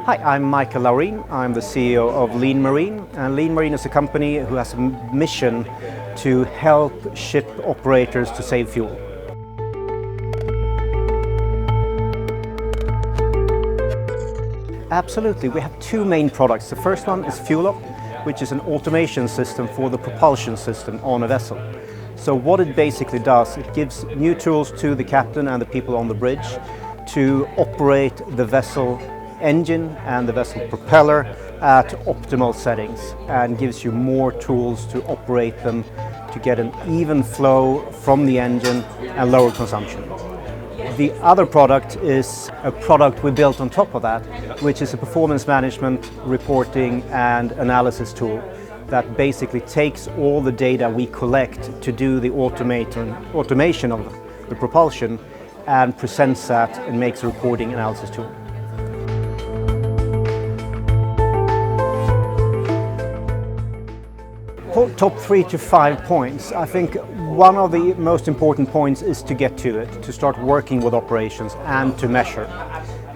Hi, I'm Mikael Laurin. I'm the CEO of Lean Marine, and Lean Marine is a company who has a mission to help ship operators to save fuel. Absolutely, we have two main products. The first one is FuelUp, which is an automation system for the propulsion system on a vessel. So what it basically does, it gives new tools to the captain and the people on the bridge to operate the vessel engine and the vessel propeller at optimal settings, and gives you more tools to operate them to get an even flow from the engine and lower consumption. The other product is a product we built on top of that, which is a performance management, reporting and analysis tool that basically takes all the data we collect to do the automation of the propulsion and presents that and makes a reporting analysis tool. Top 3 to 5 points. I think one of the most important points is to get to it, to start working with operations and to measure.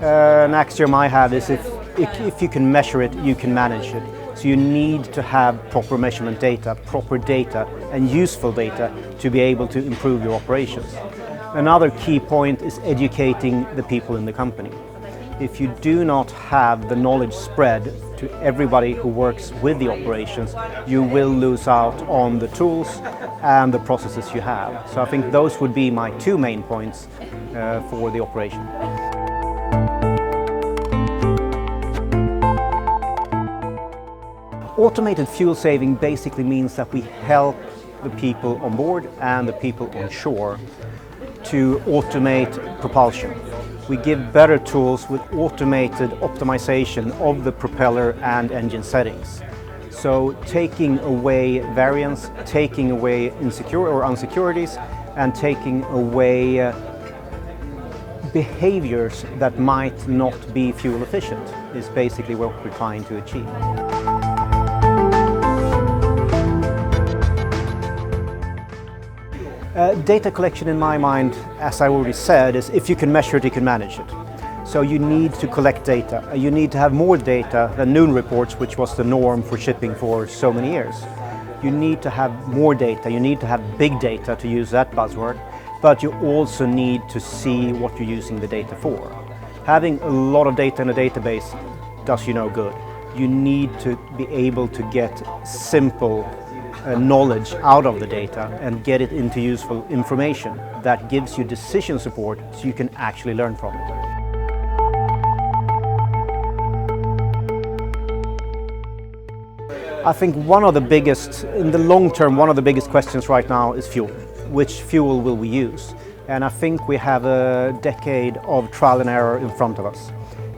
An axiom I have is if you can measure it, you can manage it. So you need to have proper measurement data, proper data and useful data to be able to improve your operations. Another key point is educating the people in the company. If you do not have the knowledge spread to everybody who works with the operations, you will lose out on the tools and the processes you have. So I think those would be my two main points for the operation. Automated fuel saving basically means that we help the people on board and the people on shore to automate propulsion. We give better tools with automated optimization of the propeller and engine settings. So taking away variance, taking away insecurities and taking away behaviors that might not be fuel efficient is basically what we're trying to achieve. Data collection in my mind, as I already said, is if you can measure it, you can manage it. So you need to collect data. You need to have more data than noon reports, which was the norm for shipping for so many years. You need to have more data, you need to have big data, to use that buzzword, but you also need to see what you're using the data for. Having a lot of data in a database does you no good. You need to be able to get simple knowledge out of the data and get it into useful information that gives you decision support so you can actually learn from it. I think in the long term, one of the biggest questions right now is fuel. Which fuel will we use? And I think we have a decade of trial and error in front of us.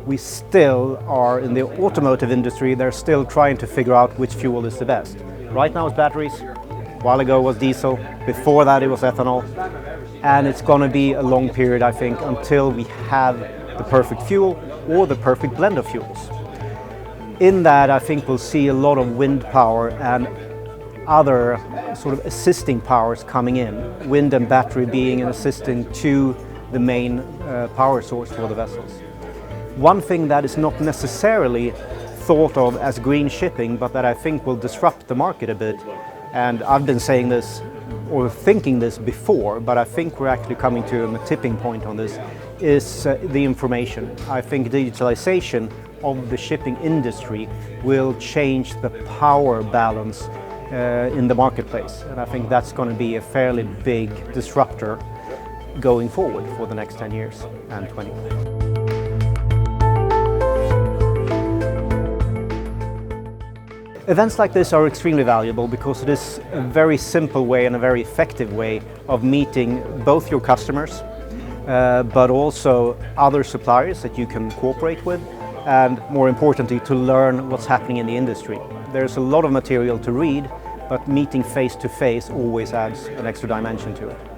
We still are in the automotive industry, they're still trying to figure out which fuel is the best. Right now it's batteries, a while ago it was diesel, before that it was ethanol, and it's going to be a long period, I think, until we have the perfect fuel or the perfect blend of fuels. In that, I think we'll see a lot of wind power and other sort of assisting powers coming in, wind and battery being an assistant to the main power source for the vessels. One thing that is not necessarily thought of as green shipping, but that I think will disrupt the market a bit, and I've been saying this or thinking this before, but I think we're actually coming to a tipping point on this, is the information. I think digitalization of the shipping industry will change the power balance in the marketplace, and I think that's going to be a fairly big disruptor going forward for the next 10 years and 20. Events like this are extremely valuable because it is a very simple way and a very effective way of meeting both your customers, but also other suppliers that you can cooperate with, and more importantly, to learn what's happening in the industry. There's a lot of material to read, but meeting face to face always adds an extra dimension to it.